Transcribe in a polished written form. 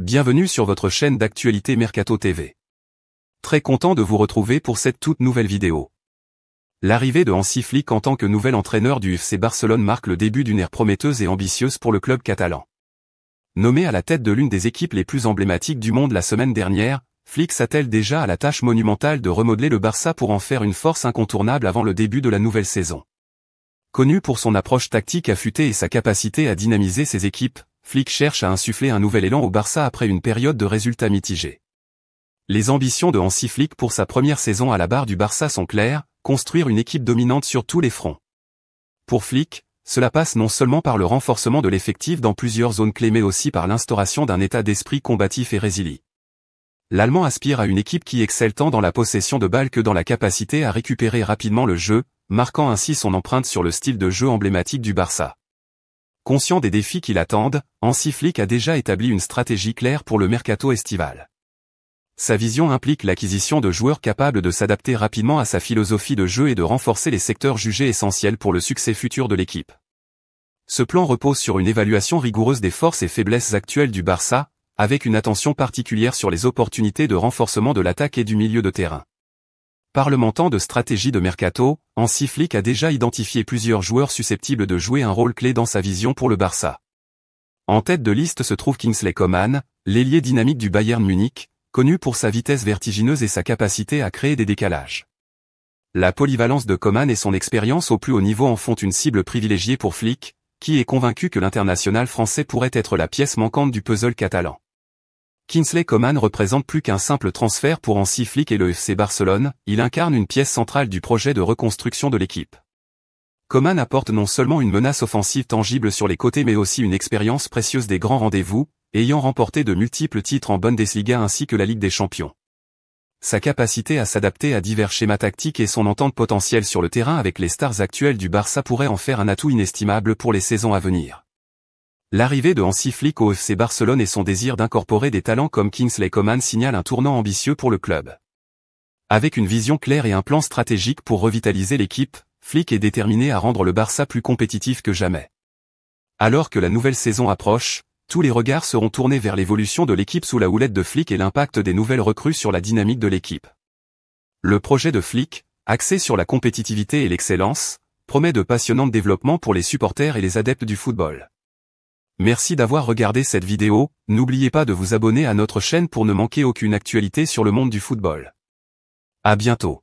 Bienvenue sur votre chaîne d'actualité Mercato TV. Très content de vous retrouver pour cette toute nouvelle vidéo. L'arrivée de Hansi Flick en tant que nouvel entraîneur du FC Barcelone marque le début d'une ère prometteuse et ambitieuse pour le club catalan. Nommé à la tête de l'une des équipes les plus emblématiques du monde la semaine dernière, Flick s'attelle déjà à la tâche monumentale de remodeler le Barça pour en faire une force incontournable avant le début de la nouvelle saison. Connu pour son approche tactique affûtée et sa capacité à dynamiser ses équipes, Flick cherche à insuffler un nouvel élan au Barça après une période de résultats mitigés. Les ambitions de Hansi Flick pour sa première saison à la barre du Barça sont claires, construire une équipe dominante sur tous les fronts. Pour Flick, cela passe non seulement par le renforcement de l'effectif dans plusieurs zones clés mais aussi par l'instauration d'un état d'esprit combatif et résilient. L'Allemand aspire à une équipe qui excelle tant dans la possession de balles que dans la capacité à récupérer rapidement le jeu, marquant ainsi son empreinte sur le style de jeu emblématique du Barça. Conscient des défis qui l'attendent, Hansi Flick a déjà établi une stratégie claire pour le mercato estival. Sa vision implique l'acquisition de joueurs capables de s'adapter rapidement à sa philosophie de jeu et de renforcer les secteurs jugés essentiels pour le succès futur de l'équipe. Ce plan repose sur une évaluation rigoureuse des forces et faiblesses actuelles du Barça, avec une attention particulière sur les opportunités de renforcement de l'attaque et du milieu de terrain. Parlementant de stratégie de mercato, Hansi Flick a déjà identifié plusieurs joueurs susceptibles de jouer un rôle clé dans sa vision pour le Barça. En tête de liste se trouve Kingsley Coman, l'ailier dynamique du Bayern Munich, connu pour sa vitesse vertigineuse et sa capacité à créer des décalages. La polyvalence de Coman et son expérience au plus haut niveau en font une cible privilégiée pour Flick, qui est convaincu que l'international français pourrait être la pièce manquante du puzzle catalan. Kingsley Coman représente plus qu'un simple transfert pour Hansi Flick et le FC Barcelone, il incarne une pièce centrale du projet de reconstruction de l'équipe. Coman apporte non seulement une menace offensive tangible sur les côtés mais aussi une expérience précieuse des grands rendez-vous, ayant remporté de multiples titres en Bundesliga ainsi que la Ligue des Champions. Sa capacité à s'adapter à divers schémas tactiques et son entente potentielle sur le terrain avec les stars actuelles du Barça pourraient en faire un atout inestimable pour les saisons à venir. L'arrivée de Hansi Flick au FC Barcelone et son désir d'incorporer des talents comme Kingsley Coman signalent un tournant ambitieux pour le club. Avec une vision claire et un plan stratégique pour revitaliser l'équipe, Flick est déterminé à rendre le Barça plus compétitif que jamais. Alors que la nouvelle saison approche, tous les regards seront tournés vers l'évolution de l'équipe sous la houlette de Flick et l'impact des nouvelles recrues sur la dynamique de l'équipe. Le projet de Flick, axé sur la compétitivité et l'excellence, promet de passionnants développements pour les supporters et les adeptes du football. Merci d'avoir regardé cette vidéo, n'oubliez pas de vous abonner à notre chaîne pour ne manquer aucune actualité sur le monde du football. À bientôt.